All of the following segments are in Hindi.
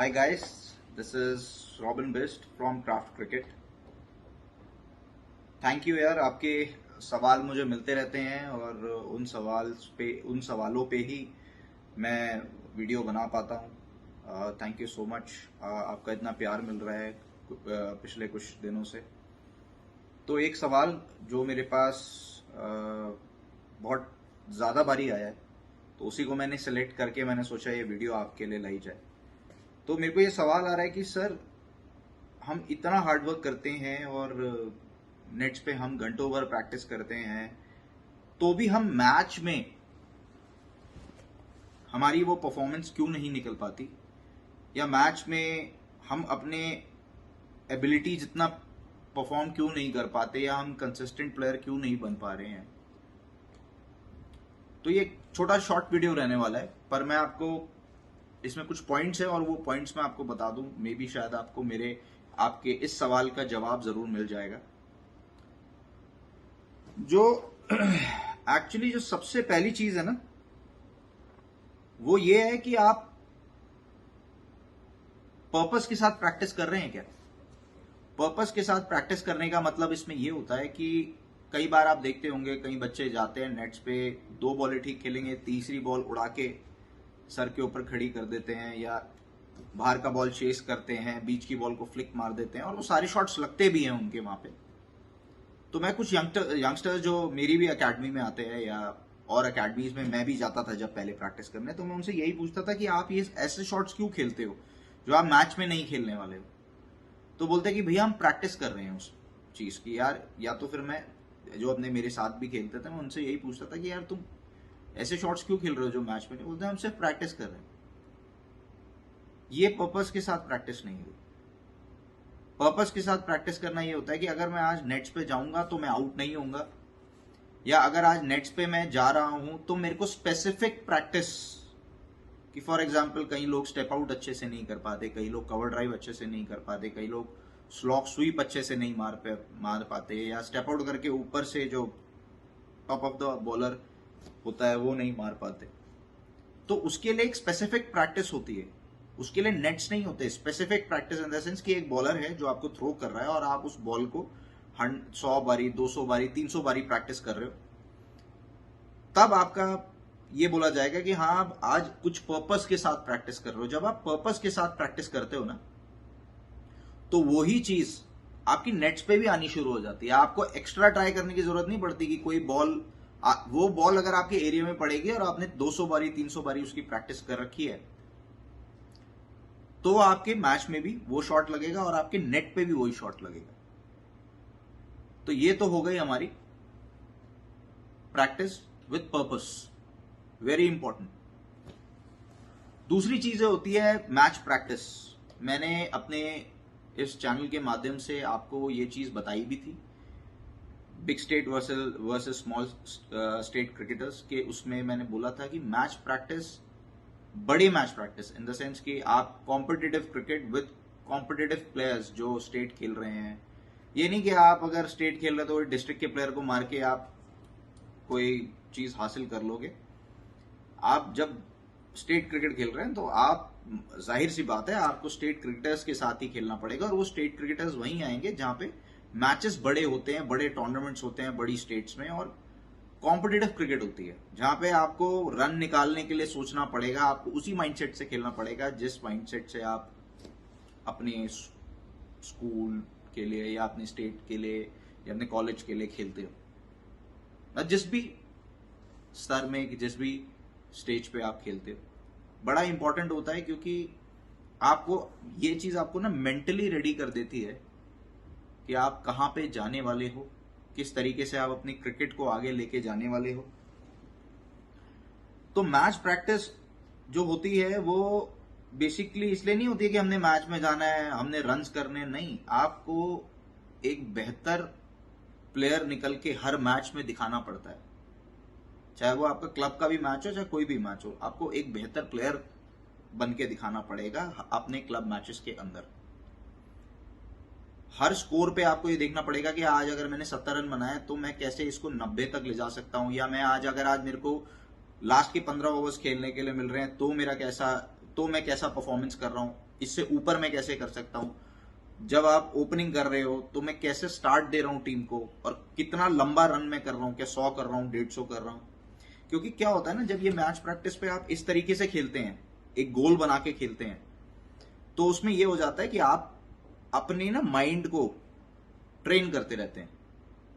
Hi guys, this is Robin Best from Craft Cricket. Thank you यार, आपके सवाल मुझे मिलते रहते हैं और उन सवालों पे ही मैं वीडियो बना पाता हूँ। Thank you so much. आपका इतना प्यार मिल रहा है पिछले कुछ दिनों से। तो एक सवाल जो मेरे पास बहुत ज़्यादा बारी आया है, तो उसी को मैंने सेलेक्ट करके मैंने सोचा ये वीडियो आपके लिए लाई जाए। तो मेरे को ये सवाल आ रहा है कि सर, हम इतना हार्ड वर्क करते हैं और नेट्स पे हम घंटों भर प्रैक्टिस करते हैं, तो भी हम मैच में हमारी वो परफॉर्मेंस क्यों नहीं निकल पाती, या मैच में हम अपने एबिलिटी जितना परफॉर्म क्यों नहीं कर पाते, या हम कंसिस्टेंट प्लेयर क्यों नहीं बन पा रहे हैं। तो ये छोटा शॉर्ट वीडियो रहने वाला है, पर मैं आपको इसमें कुछ पॉइंट्स है और वो पॉइंट्स मैं आपको बता दूं, मे बी शायद आपको आपके इस सवाल का जवाब जरूर मिल जाएगा। जो एक्चुअली जो सबसे पहली चीज है ना, वो ये है कि आप पर्पस के साथ प्रैक्टिस कर रहे हैं क्या। पर्पस के साथ प्रैक्टिस करने का मतलब इसमें ये होता है कि कई बार आप देखते होंगे, कई बच्चे जाते हैं नेट्स पे, 2 बॉलें ठीक खेलेंगे, तीसरी बॉल उड़ा के सर के ऊपर खड़ी कर देते हैं, या बाहर का बॉल चेस करते हैं, बीच की बॉल को फ्लिक मार देते हैं, और वो सारे शॉट्स लगते भी हैं उनके वहां पे। तो मैं कुछ यंगस्टर्स जो मेरी भी अकेडमी में आते हैं, या और अकेडमीज में मैं भी जाता था जब पहले प्रैक्टिस करने, तो मैं उनसे यही पूछता था कि आप ये ऐसे शॉट्स क्यों खेलते हो जो आप मैच में नहीं खेलने वाले हो। तो बोलते कि भैया हम प्रैक्टिस कर रहे हैं उस चीज की। यार, या तो फिर मैं जो अपने मेरे साथ भी खेलते थे, मैं उनसे यही पूछता था कि यार तुम ऐसे शॉट्स क्यों खेल रहे हो जो मैच में नहीं। बोलते हम सिर्फ प्रैक्टिस कर रहे हैं। ये पर्पस के साथ प्रैक्टिस नहीं हुई। पर्पस के साथ प्रैक्टिस करना ये होता है कि अगर मैं आज नेट्स पे जाऊंगा तो मैं आउट नहीं होऊंगा, या अगर आज नेट्स पे मैं जा रहा हूं तो मेरे को स्पेसिफिक प्रैक्टिस कि फॉर एग्जांपल कई लोग स्टेप आउट अच्छे से नहीं कर पाते, कई लोग कवर ड्राइव अच्छे से नहीं कर पाते, कई लोग स्लॉक स्वीप अच्छे से नहीं मार पाते, या स्टेप आउट करके ऊपर से जो टॉप ऑफ द बॉलर होता है वो नहीं मार पाते। तो उसके लिए एक स्पेसिफिक प्रैक्टिस होती है, उसके लिए नेट्स नहीं होते। Specific practice in the sense कि एक बॉलर है जो आपको थ्रो कर रहा है और आप उस बॉल को 100 बारी, 200 बारी, 300 बारी प्रैक्टिस कर रहे हो, तब आपका ये बोला जाएगा कि हाँ आप आज कुछ पर्पस के साथ प्रैक्टिस कर रहे हो। जब आप पर्पस के साथ प्रैक्टिस करते हो ना, तो वही चीज आपकी नेट्स पे भी आनी शुरू हो जाती है। आपको एक्स्ट्रा ट्राई करने की जरूरत नहीं पड़ती कि कोई बॉल, वो बॉल अगर आपके एरिया में पड़ेगी और आपने 200 बारी, 300 बारी उसकी प्रैक्टिस कर रखी है, तो आपके मैच में भी वो शॉट लगेगा और आपके नेट पे भी वही शॉट लगेगा। तो ये तो हो गई हमारी practice with purpose, very important. दूसरी चीज होती है मैच प्रैक्टिस। मैंने अपने इस चैनल के माध्यम से आपको ये चीज बताई भी थी, big state versus small state cricketers के। उसमें मैंने बोला था कि मैच प्रैक्टिस, बड़े match practice in the sense कि आप competitive cricket with competitive players जो स्टेट खेल रहे हैं। ये नहीं कि आप अगर स्टेट खेल रहे तो डिस्ट्रिक्ट के प्लेयर को मार के आप कोई चीज हासिल कर लोगे। आप जब स्टेट क्रिकेट खेल रहे हैं तो आप, जाहिर सी बात है, आपको स्टेट क्रिकेटर्स के साथ ही खेलना पड़ेगा, और वो स्टेट क्रिकेटर्स वहीं आएंगे जहां पे मैचेस बड़े होते हैं, बड़े टूर्नामेंट्स होते हैं बड़ी स्टेट्स में, और कॉम्पिटिटिव क्रिकेट होती है जहां पे आपको रन निकालने के लिए सोचना पड़ेगा। आपको उसी माइंडसेट से खेलना पड़ेगा जिस माइंडसेट से आप अपने स्कूल के लिए, या अपने स्टेट के लिए, या अपने कॉलेज के लिए खेलते हो, जिस भी स्तर में, जिस भी स्टेज पे आप खेलते हो। बड़ा इंपॉर्टेंट होता है, क्योंकि आपको ये चीज आपको ना मेंटली रेडी कर देती है कि आप कहां पे जाने वाले हो, किस तरीके से आप अपनी क्रिकेट को आगे लेके जाने वाले हो। तो मैच प्रैक्टिस जो होती है वो बेसिकली इसलिए नहीं होती है कि हमने मैच में जाना है, हमने रन्स करने, नहीं। आपको एक बेहतर प्लेयर निकल के हर मैच में दिखाना पड़ता है, चाहे वो आपका क्लब का भी मैच हो, चाहे कोई भी मैच हो। आपको एक बेहतर प्लेयर बन के दिखाना पड़ेगा अपने क्लब मैचेस के अंदर। हर स्कोर पे आपको ये देखना पड़ेगा कि आज अगर मैंने 70 रन बनाए तो मैं कैसे इसको 90 तक ले जा सकता हूं, या मैं आज मेरे को लास्ट के 15 ओवर्स खेलने के लिए मिल रहे हैं तो मेरा कैसा, तो मैं कैसा परफॉर्मेंस कर रहा हूँ, इससे ऊपर मैं कैसे कर सकता हूँ। जब आप ओपनिंग कर रहे हो तो मैं कैसे स्टार्ट दे रहा हूँ टीम को, और कितना लंबा रन मैं कर रहा हूँ, क्या 100 कर रहा हूँ, 150 कर रहा हूँ। क्योंकि क्या होता है ना, जब ये मैच प्रैक्टिस पे आप इस तरीके से खेलते हैं, एक गोल बना के खेलते हैं, तो उसमें ये हो जाता है कि आप अपने ना माइंड को ट्रेन करते रहते हैं।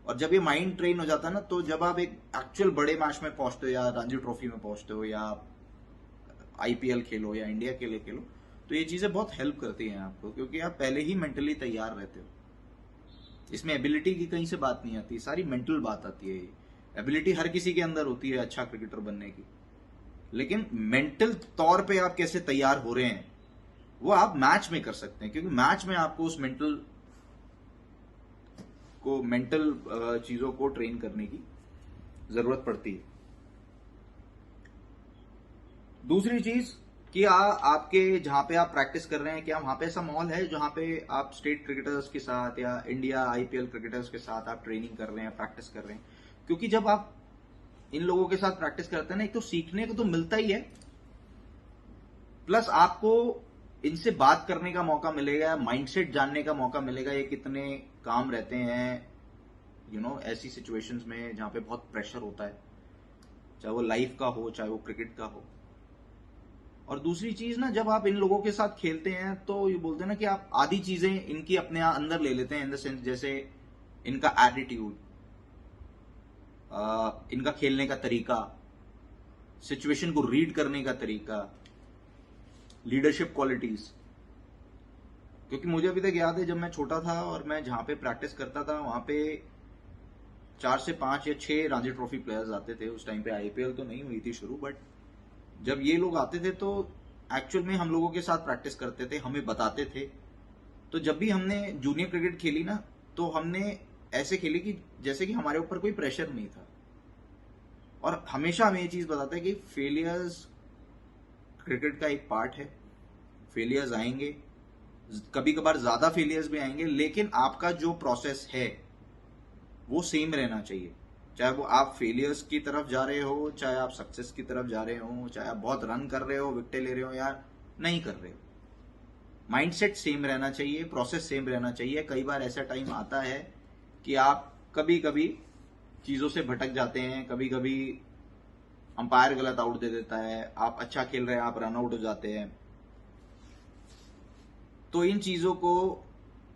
और जब ये माइंड ट्रेन हो जाता है ना, तो जब आप एक एक्चुअल बड़े मैच में पहुंचते हो, या रणजी ट्रॉफी में पहुंचते हो, या आईपीएल खेलो, या इंडिया के लिए खेलो, तो ये चीजें बहुत हेल्प करती हैं आपको, क्योंकि आप पहले ही मेंटली तैयार रहते हो। इसमें एबिलिटी की कहीं से बात नहीं आती, सारी मेंटल बात आती है। एबिलिटी हर किसी के अंदर होती है अच्छा क्रिकेटर बनने की, लेकिन मेंटल तौर पे आप कैसे तैयार हो रहे हैं वो आप मैच में कर सकते हैं, क्योंकि मैच में आपको उस मेंटल चीजों को ट्रेन करने की जरूरत पड़ती है। दूसरी चीज कि आपके जहां पे आप प्रैक्टिस कर रहे हैं, क्या वहां पे ऐसा माहौल है जहां पे आप स्टेट क्रिकेटर्स के साथ या इंडिया आईपीएल क्रिकेटर्स के साथ आप ट्रेनिंग कर रहे हैं, प्रैक्टिस कर रहे हैं। क्योंकि जब आप इन लोगों के साथ प्रैक्टिस करते हैं ना, एक तो सीखने को तो मिलता ही है, प्लस आपको इनसे बात करने का मौका मिलेगा, माइंडसेट जानने का मौका मिलेगा, ये कितने काम रहते हैं ऐसी सिचुएशंस में जहां पे बहुत प्रेशर होता है, चाहे वो लाइफ का हो, चाहे वो क्रिकेट का हो। और दूसरी चीज ना, जब आप इन लोगों के साथ खेलते हैं तो ये बोलते हैं ना कि आप आधी चीजें इनकी अपने अंदर ले लेते हैं, इन द सेंस जैसे इनका एटीट्यूड, इनका खेलने का तरीका, सिचुएशन को रीड करने का तरीका, लीडरशिप क्वालिटीज। क्योंकि मुझे अभी तक याद है, जब मैं छोटा था और मैं जहां पे प्रैक्टिस करता था, वहां पे 4 से 5 या 6 रणजी ट्रॉफी प्लेयर्स आते थे। उस टाइम पे आईपीएल तो नहीं हुई थी शुरू, बट जब ये लोग आते थे तो एक्चुअल में हम लोगों के साथ प्रैक्टिस करते थे, हमें बताते थे। तो जब भी हमने जूनियर क्रिकेट खेली ना, तो हमने ऐसे खेली कि जैसे कि हमारे ऊपर कोई प्रेशर नहीं था। और हमेशा हमें ये चीज बताते हैं कि फेलियर्स क्रिकेट का एक पार्ट है, फेलियर्स आएंगे, कभी कभार ज्यादा फेलियर्स भी आएंगे, लेकिन आपका जो प्रोसेस है वो सेम रहना चाहिए। चाहे वो आप फेलियर्स की तरफ जा रहे हो, चाहे आप सक्सेस की तरफ जा रहे हो, चाहे आप बहुत रन कर रहे हो, विकेट ले रहे हो, या नहीं कर रहे हो, माइंडसेट सेम रहना चाहिए, प्रोसेस सेम रहना चाहिए। कई बार ऐसा टाइम आता है कि आप कभी कभी चीजों से भटक जाते हैं, कभी कभी अंपायर गलत आउट दे देता है, आप अच्छा खेल रहे हैं, आप रन आउट हो जाते हैं। तो इन चीजों को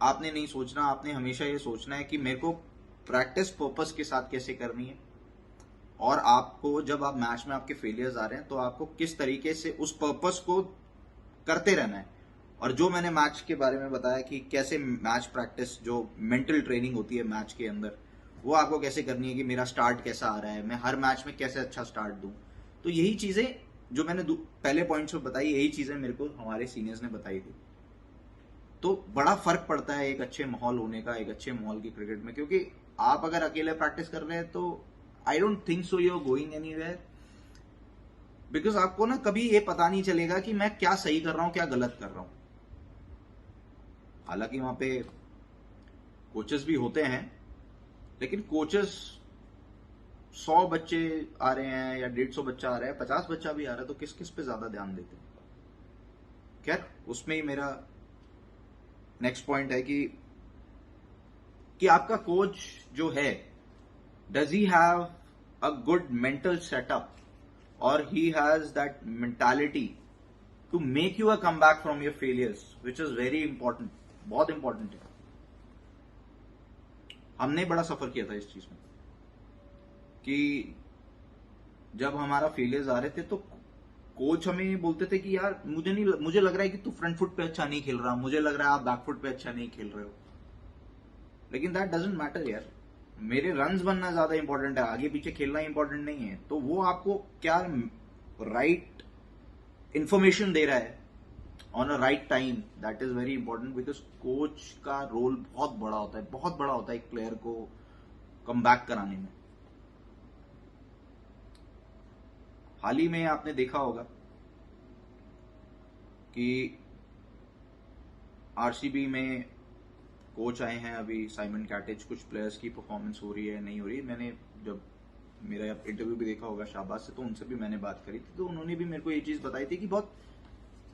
आपने नहीं सोचना, आपने हमेशा ये सोचना है कि मेरे को प्रैक्टिस पर्पस के साथ कैसे करनी है, और आपको जब आप मैच में आपके फेलियर्स आ रहे हैं तो आपको किस तरीके से उस पर्पस को करते रहना है। और जो मैंने मैच के बारे में बताया कि कैसे मैच प्रैक्टिस, जो मेंटल ट्रेनिंग होती है मैच के अंदर, वो आपको कैसे करनी है, कि मेरा स्टार्ट कैसा आ रहा है, मैं हर मैच में कैसे अच्छा स्टार्ट दूं। तो यही चीजें जो मैंने पहले पॉइंट्स में बताई, यही चीजें मेरे को हमारे सीनियर्स ने बताई थी। तो बड़ा फर्क पड़ता है एक अच्छे माहौल होने का, एक अच्छे माहौल की क्रिकेट में। क्योंकि आप अगर अकेले प्रैक्टिस कर रहे हैं तो I don't think so you are going anywhere, because आपको ना कभी ये पता नहीं चलेगा कि मैं क्या सही कर रहा हूं, क्या गलत कर रहा हूं। हालांकि वहां पे कोचेस भी होते हैं, लेकिन कोचेस 100 बच्चे आ रहे हैं या 150 बच्चा आ रहा है, 50 बच्चा भी आ रहा है, तो किस किस पे ज्यादा ध्यान देते हैं। खैर, उसमें ही मेरा नेक्स्ट पॉइंट है कि आपका कोच जो है, does he have a good mental setup, और he has that mentality to make you a come back from your failures, which is very important, बहुत इंपॉर्टेंट है। हमने बड़ा सफर किया था इस चीज में, कि जब हमारा फेलियर्स आ रहे थे तो कोच हमें बोलते थे कि यार मुझे लग रहा है कि तू फ्रंट फुट पे अच्छा नहीं खेल रहा, मुझे लग रहा है आप बैक फुट पे अच्छा नहीं खेल रहे हो। लेकिन दैट डजंट मैटर यार, मेरे रन्स बनना ज्यादा इंपॉर्टेंट है, आगे पीछे खेलना इंपॉर्टेंट नहीं है। तो वो आपको क्या राइट इंफॉर्मेशन दे रहा है on a right time, that is very important. Because coach का रोल बहुत बड़ा होता है, बहुत बड़ा होता है एक प्लेयर को कम बैक कराने में। हाल ही में आपने देखा होगा कि आरसीबी में कोच आए हैं अभी, साइमन कैटेज। कुछ प्लेयर्स की परफॉर्मेंस हो रही है, नहीं हो रही। मैंने जब मेरा इंटरव्यू भी देखा होगा शाहबाज से, तो उनसे भी मैंने बात करी थी, तो उन्होंने भी मेरे को ये चीज बताई थी कि बहुत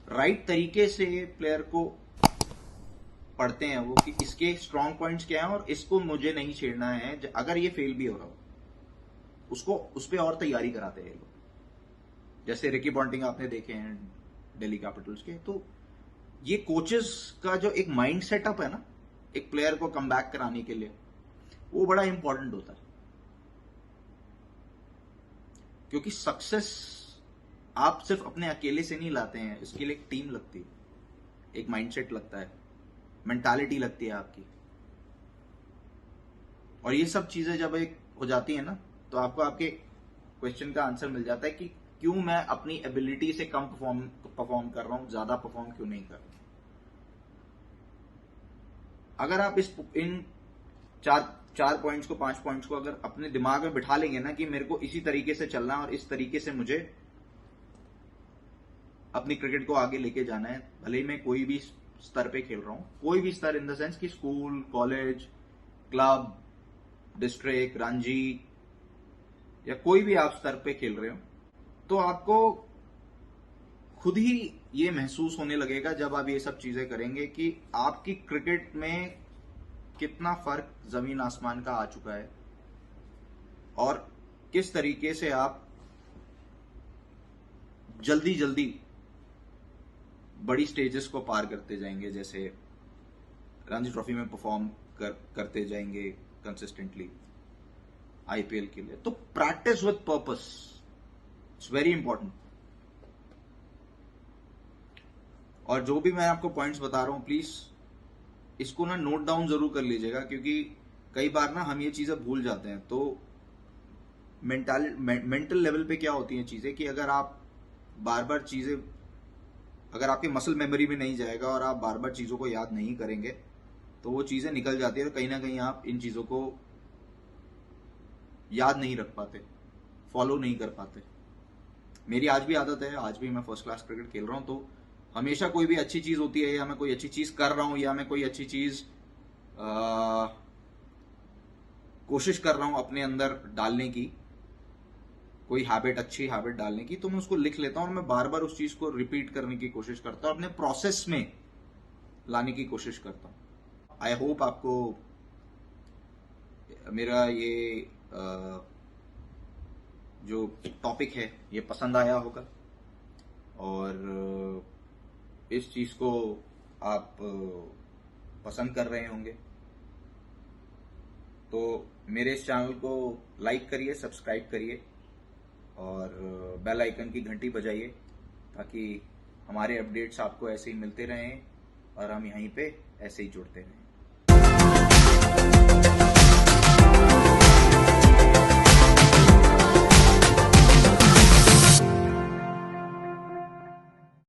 राइट तरीके से प्लेयर को पढ़ते हैं वो कि इसके स्ट्रॉन्ग पॉइंट्स क्या हैं और इसको मुझे नहीं छेड़ना है। अगर ये फेल भी हो रहा हो उसको उस पर और तैयारी कराते हैं लोग। जैसे रिकी पॉन्टिंग आपने देखे हैं दिल्ली कैपिटल्स के। तो ये कोचेस का जो एक माइंड सेटअप है ना एक प्लेयर को कम बैक कराने के लिए, वो बड़ा इंपॉर्टेंट होता है। क्योंकि सक्सेस आप सिर्फ अपने अकेले से नहीं लाते हैं, इसके लिए एक टीम लगती है, एक माइंडसेट लगता है, मेंटालिटी लगती है आपकी। और ये सब चीजें जब एक हो जाती है ना तो आपको आपके क्वेश्चन का आंसर मिल जाता है कि क्यों मैं अपनी एबिलिटी से कम परफॉर्म कर रहा हूं, ज्यादा परफॉर्म क्यों नहीं कर रहा। अगर आप इन चार पॉइंट्स को 5 पॉइंट्स को अगर अपने दिमाग में बिठा लेंगे ना कि मेरे को इसी तरीके से चलना है और इस तरीके से मुझे अपनी क्रिकेट को आगे लेके जाना है, भले ही मैं कोई भी स्तर पे खेल रहा हूं, कोई भी स्तर इन द सेंस कि school, college, club, district, Ranji या कोई भी आप स्तर पे खेल रहे हो, तो आपको खुद ही ये महसूस होने लगेगा जब आप ये सब चीजें करेंगे कि आपकी क्रिकेट में कितना फर्क जमीन आसमान का आ चुका है और किस तरीके से आप जल्दी जल्दी बड़ी स्टेजेस को पार करते जाएंगे। जैसे रणजी ट्रॉफी में परफॉर्म करते जाएंगे कंसिस्टेंटली आईपीएल के लिए। तो practice with purpose, it's very important. और जो भी मैं आपको पॉइंट्स बता रहा हूं प्लीज इसको ना नोट डाउन जरूर कर लीजिएगा, क्योंकि कई बार ना हम ये चीजें भूल जाते हैं। तो मेंटल लेवल पे क्या होती हैं चीजें कि अगर आप बार बार चीजें, अगर आपके मसल मेमोरी में नहीं जाएगा और आप बार बार चीजों को याद नहीं करेंगे तो वो चीजें निकल जाती है और कहीं ना कहीं आप इन चीजों को याद नहीं रख पाते, फॉलो नहीं कर पाते। मेरी आज भी आदत है, आज भी मैं फर्स्ट क्लास क्रिकेट खेल रहा हूं, तो हमेशा कोई भी अच्छी चीज होती है या मैं कोई अच्छी चीज कर रहा हूं या मैं कोई अच्छी चीज कोशिश कर रहा हूं अपने अंदर डालने की, कोई हैबिट, अच्छी हैबिट डालने की, तो मैं उसको लिख लेता हूं और मैं बार बार उस चीज को रिपीट करने की कोशिश करता हूं, अपने प्रोसेस में लाने की कोशिश करता हूं। आई होप आपको मेरा ये जो टॉपिक है ये पसंद आया होगा और इस चीज को आप पसंद कर रहे होंगे। तो मेरे इस चैनल को लाइक करिए, सब्सक्राइब करिए और बेल आइकन की घंटी बजाइए ताकि हमारे अपडेट्स आपको ऐसे ही मिलते रहें और हम यहीं पे ऐसे ही जुड़ते रहें।